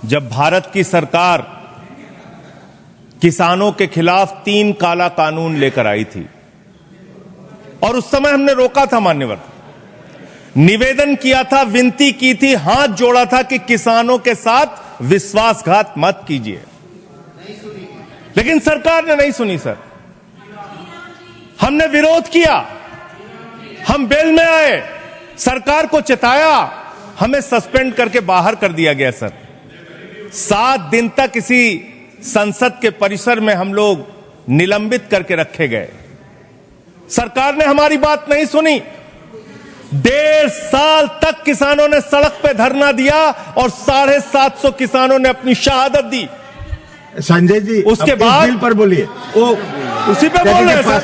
जब भारत की सरकार किसानों के खिलाफ 3 काला कानून लेकर आई थी और उस समय हमने रोका था, मान्यवर, निवेदन किया था, विनती की थी, हाथ जोड़ा था कि किसानों के साथ विश्वासघात मत कीजिए, लेकिन सरकार ने नहीं सुनी। सर, हमने विरोध किया, हम बेल में आए, सरकार को चिताया, हमें सस्पेंड करके बाहर कर दिया गया। सर, 7 दिन तक इसी संसद के परिसर में हम लोग निलंबित करके रखे गए। सरकार ने हमारी बात नहीं सुनी। 1.5 साल तक किसानों ने सड़क पे धरना दिया और 750 किसानों ने अपनी शहादत दी। संजय जी, उसके बाद बिल पर बोलिए। वो उसी पे बोल रहे हैं सर,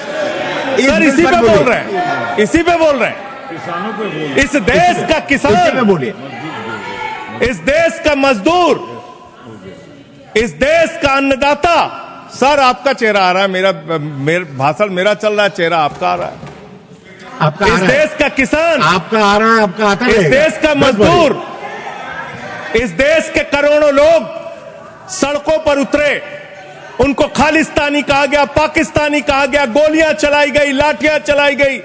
इसी पे बोल रहे हैं, इसी पे बोल रहे हैं। इस देश का किसान, बोलिए, इस देश का मजदूर, इस देश का अन्नदाता। सर, आपका चेहरा आ रहा है, मेरा भाषण मेरा चल रहा है, चेहरा आपका आ रहा है। आपका इस देश का किसान, आपका आ रहा है, आपका आता इस देश का मजदूर, इस देश के करोड़ों लोग सड़कों पर उतरे, उनको खालिस्तानी कहा गया, पाकिस्तानी कहा गया, गोलियां चलाई गई, लाठियां चलाई गई,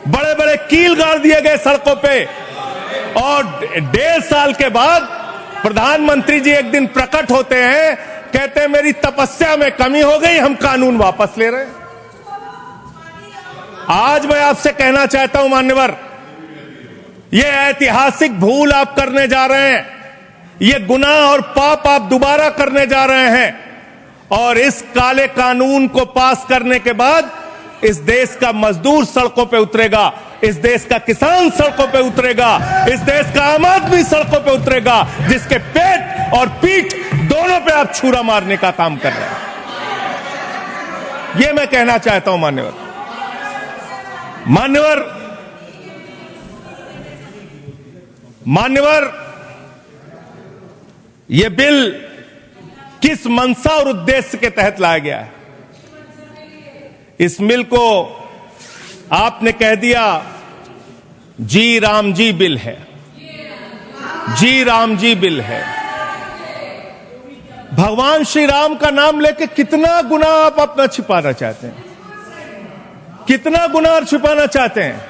बड़े बड़े कील गाड़ दिए गए सड़कों पे। और 1.5 साल के बाद प्रधानमंत्री जी एक दिन प्रकट होते हैं, कहते हैं मेरी तपस्या में कमी हो गई, हम कानून वापस ले रहे हैं। आज मैं आपसे कहना चाहता हूं मान्यवर, यह ऐतिहासिक भूल आप करने जा रहे हैं, यह गुनाह और पाप आप दोबारा करने जा रहे हैं। और इस काले कानून को पास करने के बाद इस देश का मजदूर सड़कों पे उतरेगा, इस देश का किसान सड़कों पे उतरेगा, इस देश का आम आदमी सड़कों पे उतरेगा, जिसके पेट और पीठ दोनों पे आप छुरा मारने का काम कर रहे हैं। यह मैं कहना चाहता हूं मान्यवर। मान्यवर, यह बिल किस मंशा और उद्देश्य के तहत लाया गया है? इस बिल को आपने कह दिया जी राम जी बिल है, जी राम जी बिल है। भगवान श्री राम का नाम लेके कितना गुनाह आप अपना छिपाना चाहते हैं, कितना गुनाह छिपाना चाहते हैं?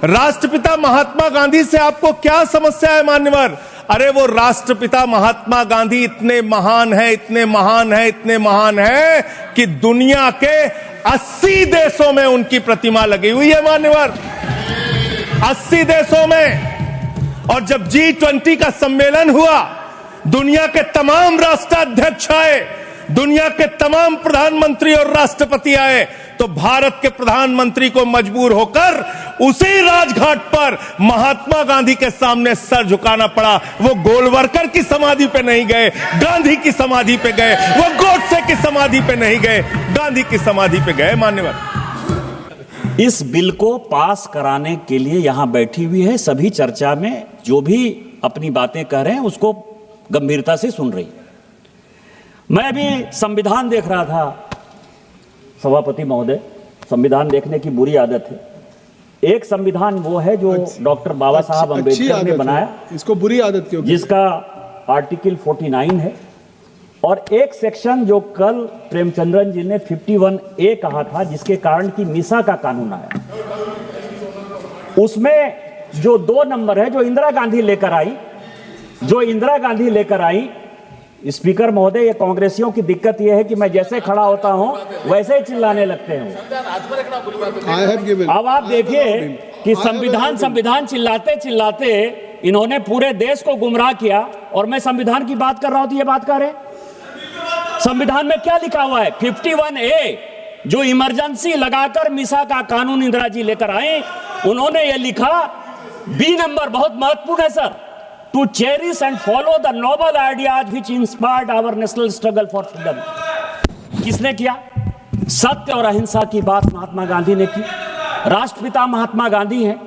राष्ट्रपिता महात्मा गांधी से आपको क्या समस्या है मान्यवर? अरे वो राष्ट्रपिता महात्मा गांधी इतने महान है, इतने महान है, इतने महान है कि दुनिया के 80 देशों में उनकी प्रतिमा लगी हुई है मान्यवर, 80 देशों में। और जब G20 का सम्मेलन हुआ, दुनिया के तमाम राष्ट्राध्यक्ष आए, दुनिया के तमाम प्रधानमंत्री और राष्ट्रपति आए, तो भारत के प्रधानमंत्री को मजबूर होकर उसी राजघाट पर महात्मा गांधी के सामने सर झुकाना पड़ा। वो गोलवरकर की समाधि पे नहीं गए, गांधी की समाधि पे गए। वो गोडसे की समाधि पे नहीं गए, गांधी की समाधि पे गए। मान्यवर, इस बिल को पास कराने के लिए यहां बैठी हुई है, सभी चर्चा में जो भी अपनी बातें कह रहे हैं उसको गंभीरता से सुन रही। मैं भी संविधान देख रहा था। सभापति महोदय, संविधान देखने की बुरी आदत है। एक संविधान वो है जो डॉक्टर बाबा साहब अम्बेडकर ने बनाया, इसको बुरी आदत क्यों? जिसका आर्टिकल 49 है, और एक सेक्शन जो कल प्रेमचंद्रन जी ने 51A कहा था, जिसके कारण की मिसा का कानून आया। उसमें जो 2 नंबर है, जो इंदिरा गांधी लेकर आई, स्पीकर महोदय, ये कांग्रेसियों की दिक्कत यह है कि मैं जैसे खड़ा होता हूं वैसे ही चिल्लाने लगते हैं। अब आप देखिए कि संविधान चिल्लाते इन्होंने पूरे देश को गुमराह किया, और मैं संविधान की बात कर रहा हूं तो ये बात कर रहे हैं। संविधान में क्या लिखा हुआ है? 51A, जो इमरजेंसी लगाकर मिसा का कानून इंदिरा जी लेकर आए, उन्होंने ये लिखा, बी नंबर बहुत महत्वपूर्ण है sir, to cherish and follow the noble ideas which inspired our national struggle for freedom। किसने किया? सत्य और अहिंसा की बात महात्मा गांधी ने की। राष्ट्रपिता महात्मा गांधी हैं।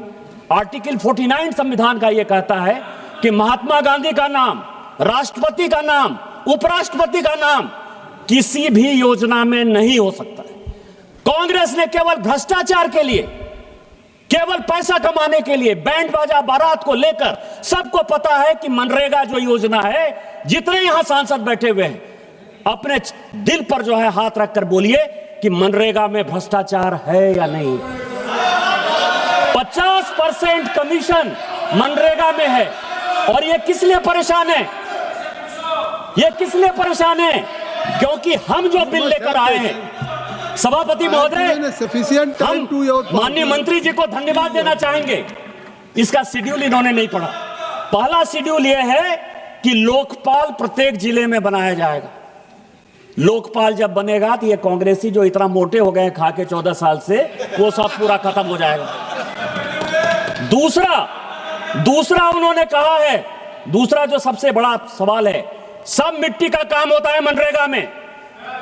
आर्टिकल 49 संविधान का यह कहता है कि महात्मा गांधी का नाम, राष्ट्रपति का नाम, उपराष्ट्रपति का नाम किसी भी योजना में नहीं हो सकता है। कांग्रेस ने केवल भ्रष्टाचार के लिए, केवल पैसा कमाने के लिए बैंड बाजा बारात को लेकर। सबको पता है कि मनरेगा जो योजना है, जितने यहां सांसद बैठे हुए हैं, अपने दिल पर जो है हाथ रखकर बोलिए कि मनरेगा में भ्रष्टाचार है या नहीं। 50% कमीशन मनरेगा में है। और ये किस लिए परेशान है? ये किस लिए परेशान है? क्योंकि हम जो बिल लेकर आए हैं, सभापति महोदय, हम माननीय मंत्री जी को धन्यवाद देना चाहेंगे। इसका शेड्यूल इन्होंने नहीं पढ़ा। पहला शेड्यूल यह है कि लोकपाल प्रत्येक जिले में बनाया जाएगा। लोकपाल जब बनेगा तो ये कांग्रेसी जो इतना मोटे हो गए खा के 14 साल से, वो सब पूरा खत्म हो जाएगा। दूसरा उन्होंने कहा है, दूसरा जो सबसे बड़ा सवाल है, सब मिट्टी का काम होता है मनरेगा में,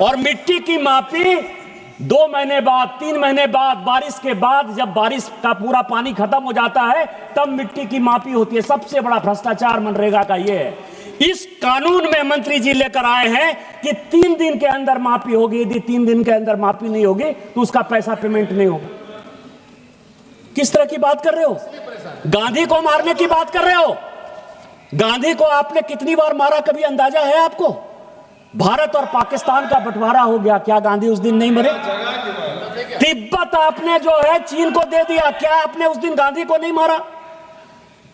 और मिट्टी की मापी 2 महीने बाद, 3 महीने बाद, बारिश के बाद, जब बारिश का पूरा पानी खत्म हो जाता है तब मिट्टी की मापी होती है। सबसे बड़ा भ्रष्टाचार मनरेगा का ये है। इस कानून में मंत्री जी लेकर आए हैं कि 3 दिन के अंदर मापी होगी। यदि 3 दिन के अंदर मापी नहीं होगी तो उसका पैसा पेमेंट नहीं होगा। किस तरह की बात कर रहे हो? गांधी को मारने की बात कर रहे हो? गांधी को आपने कितनी बार मारा, कभी अंदाजा है आपको? भारत और पाकिस्तान का बंटवारा हो गया, क्या गांधी उस दिन नहीं मरे? तिब्बत आपने जो है चीन को दे दिया, क्या आपने उस दिन गांधी को नहीं मारा?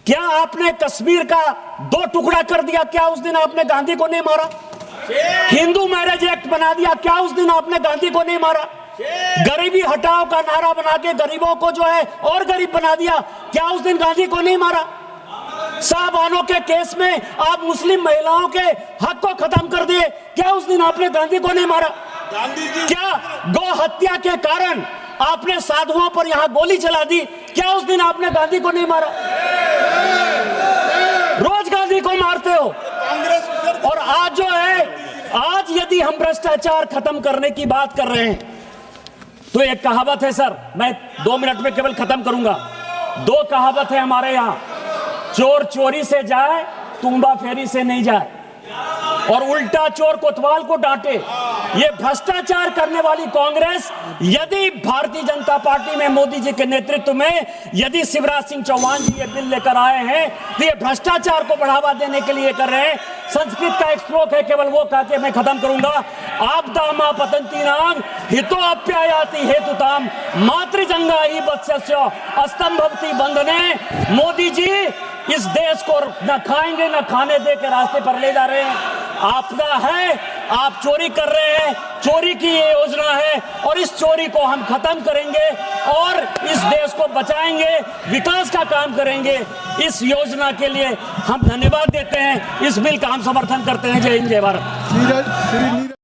क्या आपने कश्मीर का 2 टुकड़ा कर दिया, क्या उस दिन आपने गांधी को नहीं मारा? हिंदू मैरिज एक्ट बना दिया, क्या उस दिन आपने गांधी को नहीं मारा? गरीबी हटाओ का नारा बना के गरीबों को जो है और गरीब बना दिया, क्या उस दिन गांधी को नहीं मारा? साहबानों के केस में आप मुस्लिम महिलाओं के हक को खत्म कर दिए, क्या उस दिन आपने गांधी को नहीं मारा? क्या गौ हत्या के कारण आपने साधुओं पर यहां गोली चला दी, क्या उस दिन आपने गांधी को नहीं मारा? रोज गांधी को मारते हो। और आज जो है, आज यदि हम भ्रष्टाचार खत्म करने की बात कर रहे हैं तो एक कहावत है सर, मैं 2 मिनट में केवल खत्म करूंगा। 2 कहावत है हमारे यहां, चोर चोरी से जाए, तुम्बा फेरी से नहीं जाए, और उल्टा चोर कोतवाल को डांटे। ये भ्रष्टाचार करने वाली कांग्रेस, यदि भारतीय जनता पार्टी में मोदी जी के नेतृत्व में यदि शिवराज सिंह चौहान जी ये बिल लेकर आए हैं तो ये भ्रष्टाचार को बढ़ावा देने के लिए कर रहे हैं। संस्कृत का एक श्लोक है, केवल वो कह के मैं खत्म करूंगा। आपदा पतंती नाम हितो अप्यायाति हेतुताम मातृजंगा ही वत्स्य अस्तंभवती बंधने। मोदी जी इस देश को न खाएंगे न खाने दे के रास्ते पर ले जा रहे हैं। आपदा है, आप चोरी कर रहे हैं, चोरी की ये योजना है, और इस चोरी को हम खत्म करेंगे और इस देश को बचाएंगे, विकास का काम करेंगे। इस योजना के लिए हम धन्यवाद देते हैं, इस बिल का हम समर्थन करते हैं। जय हिंद, जय भारत।